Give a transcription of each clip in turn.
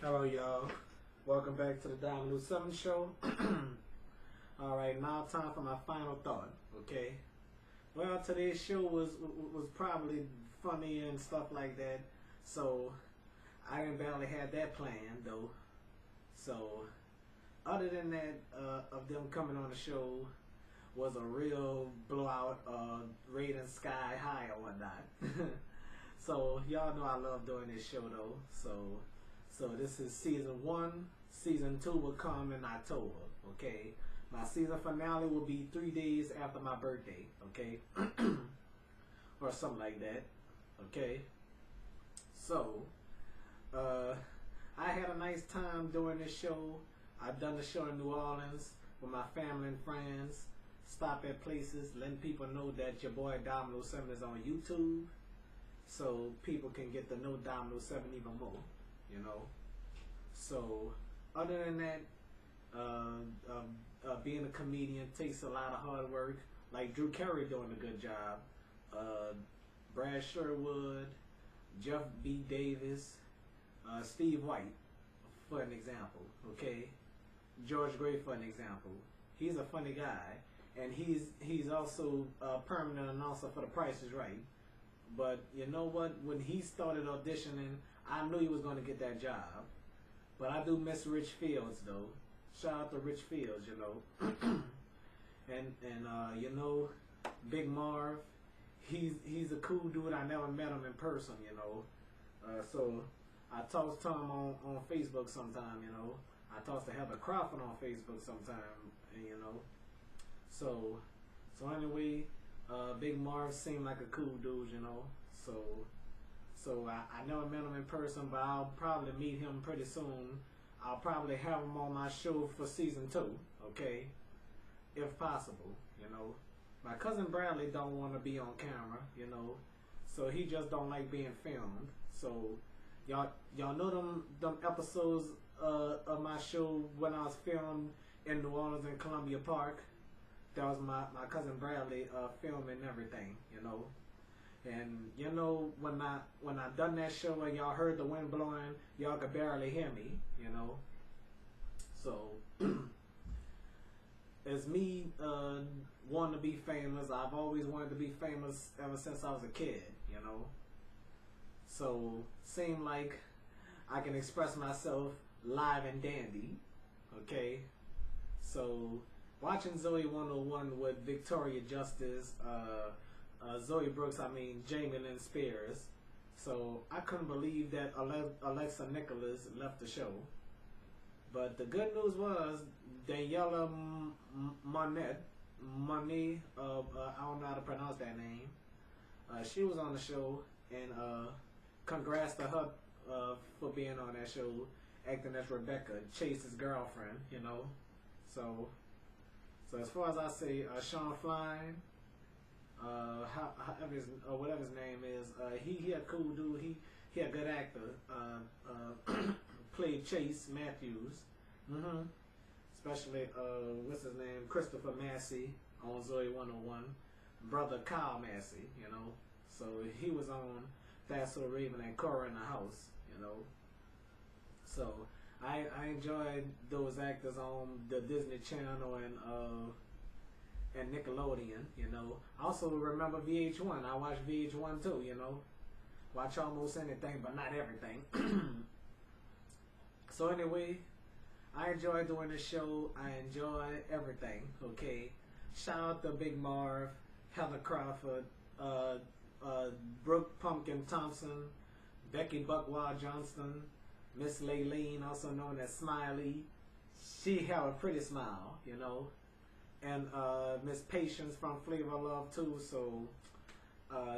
Hello, y'all. Welcome back to the Dominoes 7 show. Alright, now time for my final thought, okay? Well, today's show was probably funny and stuff like that, so I didn't barely have that planned, though. So, other than that, of them coming on the show was a real blowout, rating sky high or whatnot. So, y'all know I love doing this show, though, So this is season 1. Season 2 will come in October, okay? My season finale will be 3 days after my birthday, okay? Or something like that, okay? So, I had a nice time doing this show. I've done the show in New Orleans with my family and friends. Stop at places, letting people know that your boy Domino 7 is on YouTube. So people can get to know Domino 7 even more. You know, so other than that, being a comedian takes a lot of hard work. Like Drew Carey doing a good job, Brad Sherwood, Jeff B. Davis, Steve White, for an example. Okay, George Gray for an example. He's a funny guy, and he's also a permanent announcer for The Price is Right. But you know what? When he started auditioning, I knew he was going to get that job. But I do miss Rich Fields, though. Shout out to Rich Fields, you know. and you know, Big Marv, he's a cool dude. I never met him in person, you know. So I talk to him on Facebook sometime, you know. I talk to Heather Crawford on Facebook sometime, you know. So anyway, Big Marv seemed like a cool dude, you know. So I never met him in person, but I'll probably meet him pretty soon. I'll probably have him on my show for season 2, okay? If possible, you know. My cousin Bradley don't want to be on camera, you know. So he just don't like being filmed. So y'all know them episodes of my show when I was filmed in New Orleans and Columbia Park. That was my cousin Bradley filming everything, you know. And you know, when I done that show and y'all heard the wind blowing, y'all could barely hear me, you know. So as me wanting to be famous, I've always wanted to be famous ever since I was a kid, you know. So seemed like I can express myself live and dandy, okay. So watching Zoe 101 with Victoria Justice, Zoe Brooks, Jamie Lynn Spears. So I couldn't believe that Alexa Nicholas left the show. But the good news was Daniela Monet, I don't know how to pronounce that name. She was on the show, and congrats to her for being on that show, acting as Rebecca, Chase's girlfriend, you know. So as far as I say, Sean Flying, whatever his name is, he a cool dude. He a good actor. Played Chase Matthews. Especially what's his name, Christopher Massey on Zoe 101. Brother Kyle Massey, you know. So he was on That's So Raven and Cora in the House, you know. So I enjoyed those actors on the Disney Channel and Nickelodeon, you know. I also remember VH1. I watched VH1 too, you know. Watch almost anything, but not everything. So anyway, I enjoy doing the show. I enjoy everything, okay. Shout out to Big Marv, Heather Crawford, Brooke Pumpkin Thompson, Becky Buckwild Johnston, Miss Laylene, also known as Smiley. She had a pretty smile, you know. And Miss Patience from Flavor of Love too. So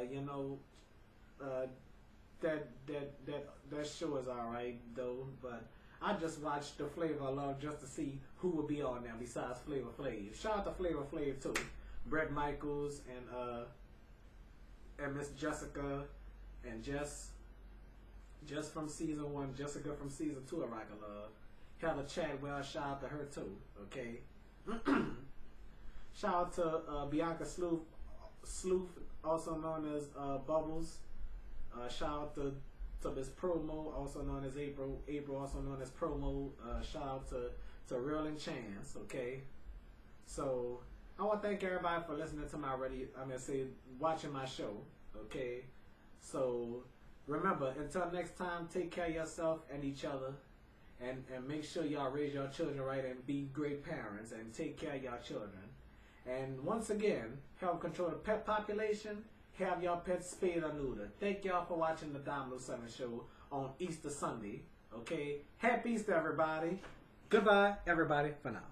you know, that show is alright though. But I just watched the Flavor of Love just to see who would be on there besides Flavor Flav. Shout out to Flavor Flav too. Brett Michaels and Miss Jessica and Jess from season 1, Jessica from season 2 of Rock of Love. Heather Chadwell, shout out to her too, okay? Shout out to Bianca Sleuth, also known as Bubbles. Shout out to to Miss Pro Mode, also known as April. April, also known as Pro Mode. Shout out to Real and Chance. Okay. So I want to thank everybody for listening to my watching my show. Okay. So remember, until next time, take care of yourself and each other. And make sure y'all raise your children right and be great parents and take care of your children. And once again, help control the pet population. Have your pets spayed or neutered. Thank y'all for watching the Dominoes 7 show on Easter Sunday. Okay? Happy Easter, everybody. Goodbye, everybody, for now.